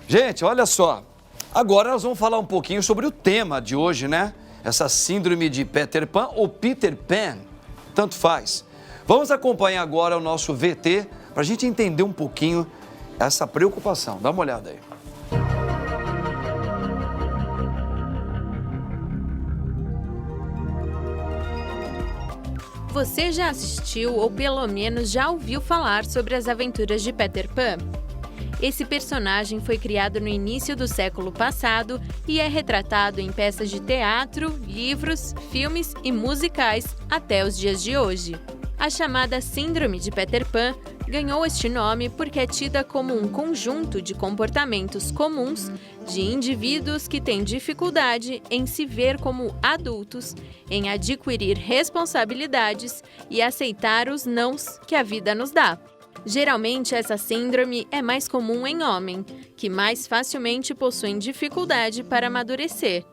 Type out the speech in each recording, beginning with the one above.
Gente, olha só. Agora nós vamos falar um pouquinho sobre o tema de hoje, né? Essa síndrome de Peter Pan ou Peter Pan, tanto faz. Vamos acompanhar agora o nosso VT para a gente entender um pouquinho essa preocupação. Dá uma olhada aí. Você já assistiu ou pelo menos já ouviu falar sobre as aventuras de Peter Pan? Esse personagem foi criado no início do século passado e é retratado em peças de teatro, livros, filmes e musicais até os dias de hoje. A chamada Síndrome de Peter Pan ganhou este nome porque é tida como um conjunto de comportamentos comuns de indivíduos que têm dificuldade em se ver como adultos, em adquirir responsabilidades e aceitar os nãos que a vida nos dá. Geralmente, essa síndrome é mais comum em homens, que mais facilmente possuem dificuldade para amadurecer,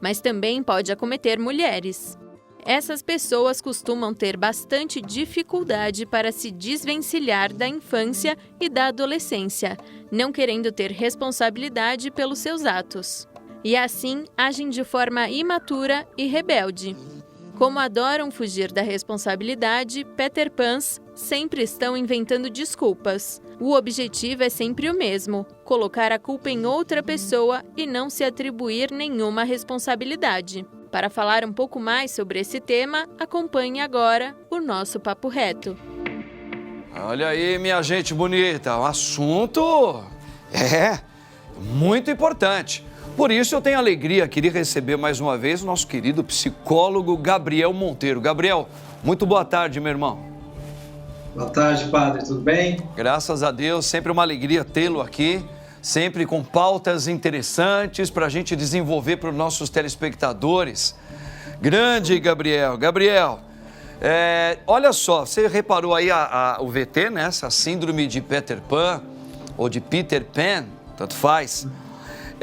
mas também pode acometer mulheres. Essas pessoas costumam ter bastante dificuldade para se desvencilhar da infância e da adolescência, não querendo ter responsabilidade pelos seus atos. E assim, agem de forma imatura e rebelde. Como adoram fugir da responsabilidade, Peter Pans sempre estão inventando desculpas. O objetivo é sempre o mesmo: colocar a culpa em outra pessoa e não se atribuir nenhuma responsabilidade. Para falar um pouco mais sobre esse tema, acompanhe agora o nosso Papo Reto. Olha aí, minha gente bonita, um assunto muito importante. Por isso eu tenho a alegria aqui de receber mais uma vez o nosso querido psicólogo Gabriel Monteiro. Gabriel, muito boa tarde, meu irmão. Boa tarde, padre, tudo bem? Graças a Deus, sempre uma alegria tê-lo aqui, sempre com pautas interessantes para a gente desenvolver para os nossos telespectadores. Grande Gabriel. Gabriel, olha só, você reparou aí o VT, né? Essa síndrome de Peter Pan ou de Peter Pan, tanto faz.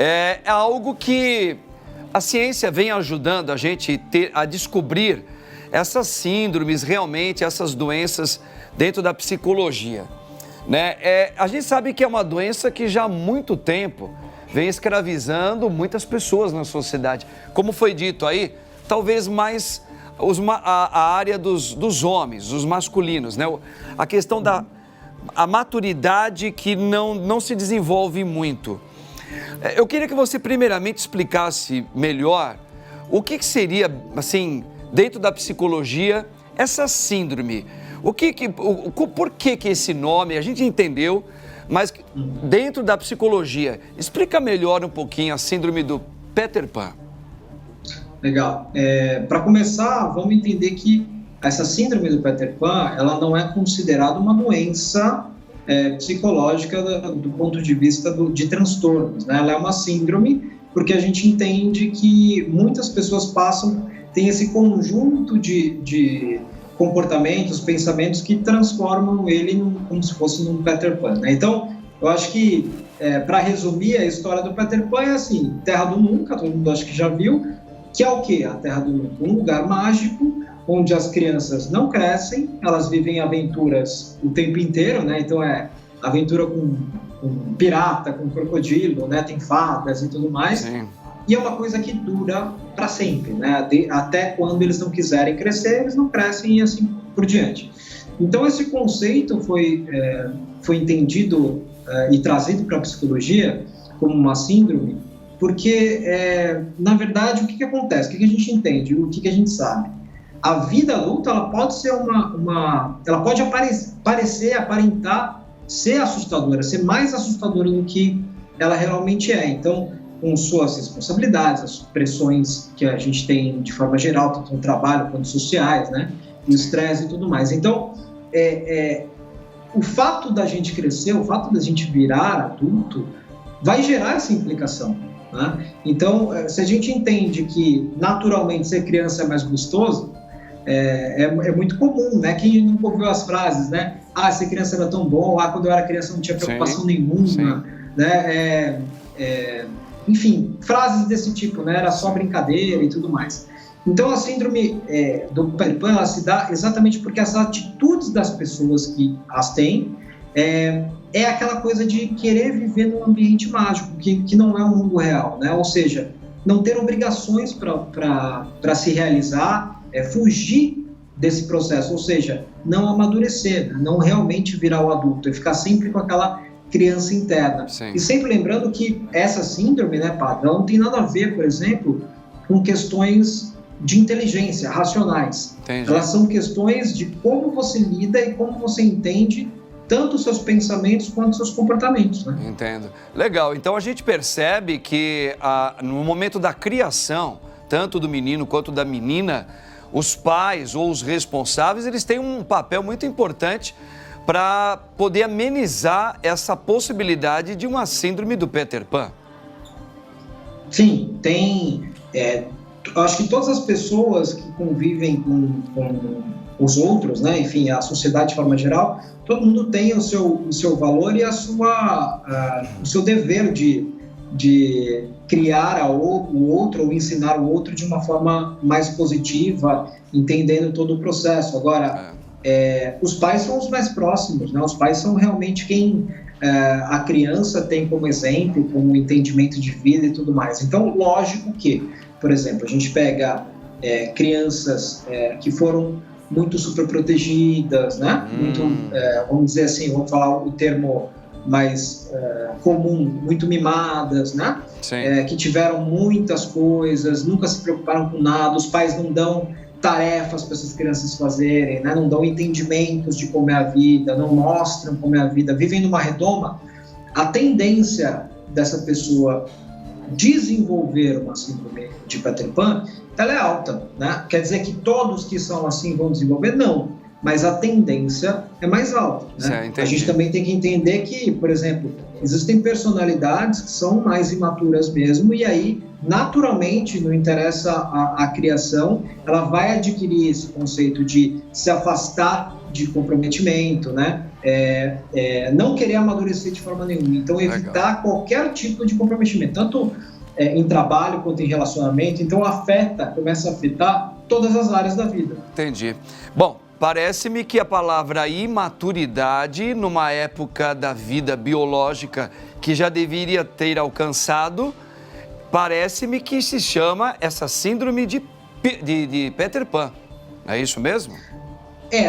É algo que a ciência vem ajudando a gente a descobrir essas síndromes, realmente, essas doenças dentro da psicologia, né? A gente sabe que é uma doença que já há muito tempo vem escravizando muitas pessoas na sociedade. Como foi dito aí, talvez mais a área dos homens, os masculinos, né? A questão da maturidade que não se desenvolve muito. Eu queria que você primeiramente explicasse melhor o que seria, assim, dentro da psicologia, essa síndrome. Por que esse nome? A gente entendeu, mas dentro da psicologia, explica melhor um pouquinho a síndrome do Peter Pan. Legal. Para começar, vamos entender que essa síndrome do Peter Pan, ela não é considerada uma doença psicológica do ponto de vista de transtornos, né? Ela é uma síndrome porque a gente entende que muitas pessoas têm esse conjunto de comportamentos, pensamentos que transformam ele como se fosse num Peter Pan, né? Então, eu acho que, para resumir, a história do Peter Pan é assim: Terra do Nunca, todo mundo acho que já viu, que é o quê? A Terra do Nunca, um lugar mágico onde as crianças não crescem, elas vivem aventuras o tempo inteiro, né? Então aventura com pirata, com crocodilo, né? Tem fadas e tudo mais. Sim. E é uma coisa que dura para sempre, né? Até quando eles não quiserem crescer, eles não crescem e assim por diante. Então esse conceito foi entendido e trazido para a psicologia como uma síndrome, porque na verdade o que acontece? O que a gente entende? O que a gente sabe? A vida adulta, ela pode ser ela pode aparentar ser assustadora, ser mais assustadora do que ela realmente é. Então, com suas responsabilidades, as pressões que a gente tem de forma geral, tanto no trabalho quanto sociais, né? O estresse e tudo mais. Então, o fato da gente crescer, o fato da gente virar adulto, vai gerar essa implicação, né? Então, se a gente entende que naturalmente ser criança é mais gostoso, é muito comum, né? Quem nunca ouviu as frases, né? Ser criança era tão bom, quando eu era criança não tinha preocupação nenhuma, né? Enfim, frases desse tipo, né? Era só brincadeira e tudo mais. Então, a síndrome do Peter Pan, ela se dá exatamente porque as atitudes das pessoas que as têm, é aquela coisa de querer viver num ambiente mágico, que não é um mundo real, né? Ou seja, não ter obrigações para se realizar, fugir desse processo, ou seja, não amadurecer, né? Não realmente virar o adulto, é ficar sempre com aquela criança interna. Sim. E sempre lembrando que essa síndrome, né, Padre, ela não tem nada a ver, por exemplo, com questões de inteligência, racionais. Entendi. Elas são questões de como você lida e como você entende tanto os seus pensamentos quanto os seus comportamentos, né? Entendo. Legal. Então a gente percebe que no momento da criação, tanto do menino quanto da menina, os pais ou os responsáveis, eles têm um papel muito importante para poder amenizar essa possibilidade de uma síndrome do Peter Pan. Sim, tem. Acho que todas as pessoas que convivem com os outros, né? Enfim, a sociedade de forma geral, todo mundo tem o seu valor e o seu dever de criar o outro ou ensinar o outro de uma forma mais positiva, entendendo todo o processo. Agora, os pais são os mais próximos, né? Os pais são realmente quem a criança tem como exemplo, como entendimento de vida e tudo mais. Então, lógico que, por exemplo, a gente pega crianças que foram muito super protegidas, né? Muito, vamos dizer assim, vamos falar o termo mais comum, muito mimadas, né? Que tiveram muitas coisas, nunca se preocuparam com nada, os pais não dão tarefas para essas crianças fazerem, né? Não dão entendimentos de como é a vida, não mostram como é a vida, vivem numa redoma. A tendência dessa pessoa desenvolver uma síndrome de Peter Pan, ela é alta, né? Quer dizer que todos que são assim vão desenvolver? Não, mas a tendência é mais alta, né? A gente também tem que entender que, por exemplo, existem personalidades que são mais imaturas mesmo, e aí, naturalmente, não interessa a criação, ela vai adquirir esse conceito de se afastar de comprometimento, né? Não querer amadurecer de forma nenhuma. Então, evitar qualquer tipo de comprometimento, tanto em trabalho quanto em relacionamento. Então, começa a afetar todas as áreas da vida. Entendi. Bom, parece-me que a palavra imaturidade, numa época da vida biológica que já deveria ter alcançado, parece-me que se chama essa síndrome de Peter Pan. É isso mesmo?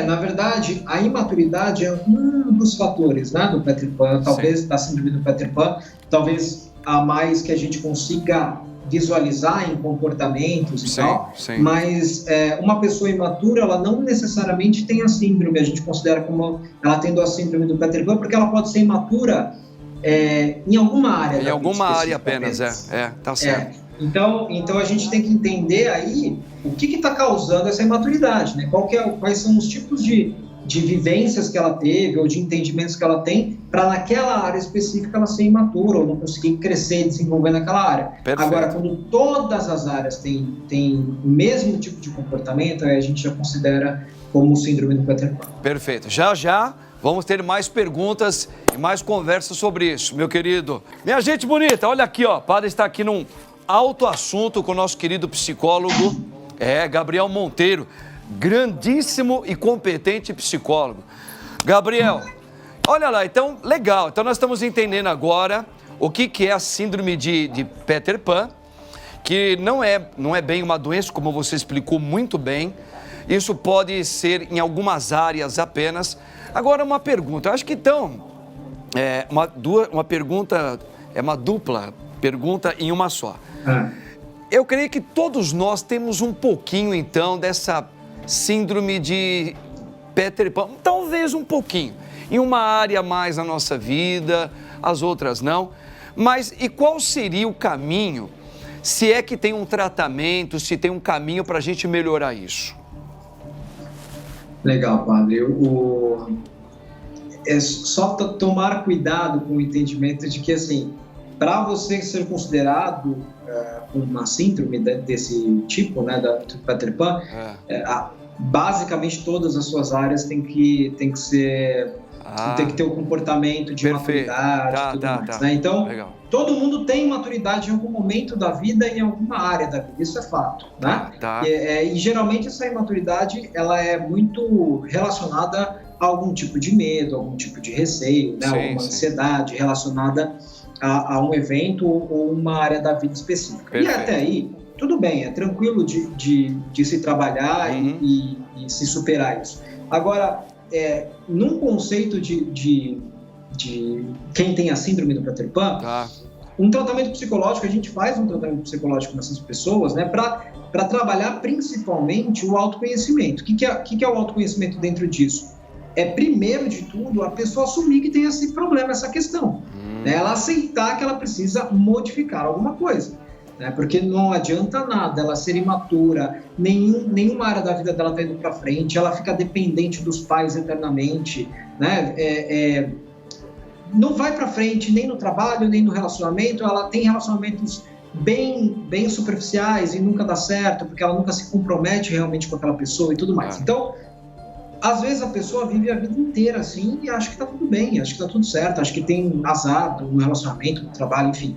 Na verdade, a imaturidade é um dos fatores, né, do Peter Pan, talvez da síndrome do Peter Pan, talvez a mais que a gente consiga visualizar em comportamentos e tal, mas uma pessoa imatura, ela não necessariamente tem a síndrome, a gente considera como ela tendo a síndrome do Peter Pan, porque ela pode ser imatura em alguma área. Em alguma área apenas, tá certo. Então a gente tem que entender aí o que está causando essa imaturidade, né? Quais são os tipos de vivências que ela teve ou de entendimentos que ela tem para naquela área específica ela ser imatura ou não conseguir crescer e desenvolver naquela área. Perfeito. Agora, quando todas as áreas têm o mesmo tipo de comportamento, aí a gente já considera como síndrome do Peter Pan. Perfeito. Já vamos ter mais perguntas e mais conversas sobre isso, meu querido. Minha gente bonita, olha aqui, ó. O padre está aqui num alto assunto com o nosso querido psicólogo, Gabriel Monteiro. Grandíssimo e competente psicólogo. Gabriel, olha lá, então, legal. Então, nós estamos entendendo agora o que é a síndrome de Peter Pan, que não é bem uma doença, como você explicou muito bem. Isso pode ser em algumas áreas apenas. Agora, uma pergunta. Eu acho que, então, uma pergunta, uma dupla pergunta em uma só. Eu creio que todos nós temos um pouquinho, então, dessa síndrome de Peter Pan, talvez um pouquinho, em uma área mais na nossa vida, as outras não, mas e qual seria o caminho, se é que tem um tratamento, se tem um caminho para a gente melhorar isso? Legal, padre. É só tomar cuidado com o entendimento de que, assim, para você ser considerado uma síndrome desse tipo, né, do Peter Pan, basicamente todas as suas áreas têm que ter um comportamento de maturidade, tudo mais, né? Então, todo mundo tem maturidade em algum momento da vida e em alguma área da vida, isso é fato, né? E geralmente essa imaturidade, ela é muito relacionada algum tipo de medo, algum tipo de receio, né? Alguma ansiedade relacionada a um evento ou uma área da vida específica. Perfeito. E até aí, tudo bem, é tranquilo de se trabalhar e se superar isso. Agora, num conceito de quem tem a síndrome do Peter Pan, um tratamento psicológico, a gente faz um tratamento psicológico nessas pessoas, né, para trabalhar principalmente o autoconhecimento. O que é o autoconhecimento dentro disso? Primeiro de tudo, a pessoa assumir que tem esse problema, essa questão. Né, ela aceitar que ela precisa modificar alguma coisa. Né, porque não adianta nada ela ser imatura, nenhuma área da vida dela está indo para frente, ela fica dependente dos pais eternamente, né, não vai para frente nem no trabalho, nem no relacionamento, ela tem relacionamentos bem superficiais e nunca dá certo, porque ela nunca se compromete realmente com aquela pessoa e tudo mais. Então, às vezes a pessoa vive a vida inteira assim e acha que está tudo bem, acha que está tudo certo, acha que tem azar no relacionamento, no trabalho, enfim.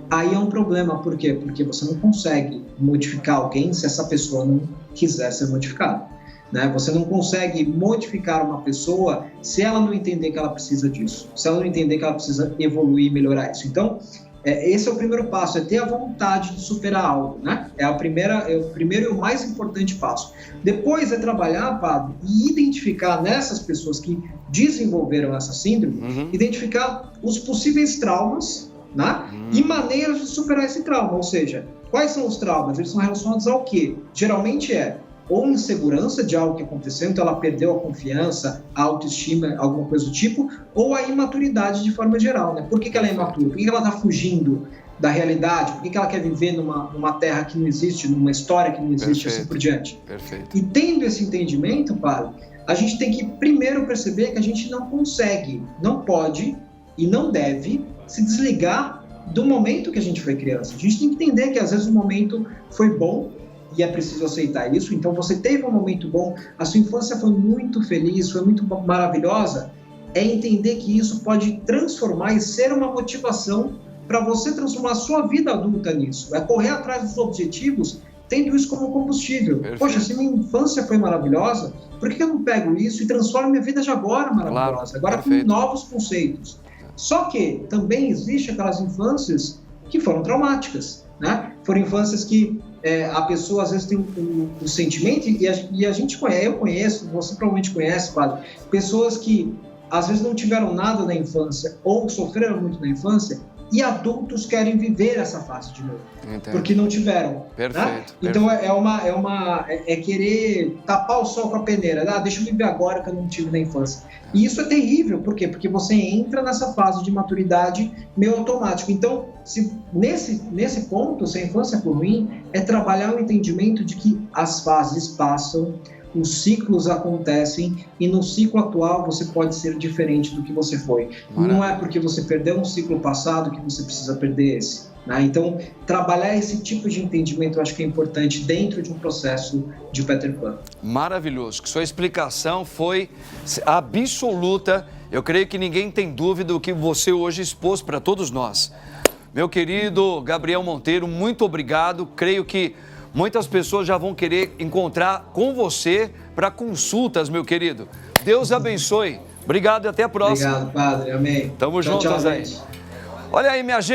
Aí é um problema, por quê? Porque você não consegue modificar alguém se essa pessoa não quiser ser modificada. Né? Você não consegue modificar uma pessoa se ela não entender que ela precisa disso, se ela não entender que ela precisa evoluir e melhorar isso. Então, esse é o primeiro passo, é ter a vontade de superar algo, né? É o primeiro e o mais importante passo. Depois é trabalhar, padre, e identificar nessas pessoas que desenvolveram essa síndrome, identificar os possíveis traumas, né? E maneiras de superar esse trauma, ou seja, quais são os traumas? Eles são relacionados ao quê? Geralmente ou insegurança de algo que aconteceu, então ela perdeu a confiança, a autoestima, alguma coisa do tipo, ou a imaturidade de forma geral, né? Por que ela é imatura? Por que ela está fugindo da realidade? Por que ela quer viver numa terra que não existe, numa história que não existe, assim por diante? Perfeito. E tendo esse entendimento, padre, a gente tem que primeiro perceber que a gente não consegue, não pode e não deve se desligar do momento que a gente foi criança. A gente tem que entender que às vezes o momento foi bom, e é preciso aceitar isso. Então, você teve um momento bom, a sua infância foi muito feliz, foi muito maravilhosa, é entender que isso pode transformar e ser uma motivação para você transformar a sua vida adulta nisso. É correr atrás dos objetivos, tendo isso como combustível. Perfeito. Poxa, se minha infância foi maravilhosa, por que eu não pego isso e transformo minha vida de agora maravilhosa? Agora com novos conceitos. Só que também existe aquelas infâncias que foram traumáticas, né? Foram infâncias que a pessoa às vezes tem um sentimento e a gente conhece, eu conheço, você provavelmente conhece, padre, pessoas que às vezes não tiveram nada na infância ou sofreram muito na infância e adultos querem viver essa fase de novo, porque não tiveram. Perfeito. Né? Então é querer tapar o sol com a peneira, deixa eu viver agora que eu não tive na infância. E isso é terrível, por quê? Porque você entra nessa fase de maturidade meio automático. Então, nesse ponto, se a infância for ruim, é trabalhar o entendimento de que as fases passam, os ciclos acontecem e no ciclo atual você pode ser diferente do que você foi. Maravilha. Não é porque você perdeu um ciclo passado que você precisa perder esse. Né? Então, trabalhar esse tipo de entendimento eu acho que é importante dentro de um processo de Peter Pan. Maravilhoso, que sua explicação foi absoluta. Eu creio que ninguém tem dúvida do que você hoje expôs para todos nós. Meu querido Gabriel Monteiro, muito obrigado. Creio que muitas pessoas já vão querer encontrar com você para consultas, meu querido. Deus abençoe. Obrigado e até a próxima. Obrigado, padre. Amém. Tamo juntos aí. Olha aí, minha gente.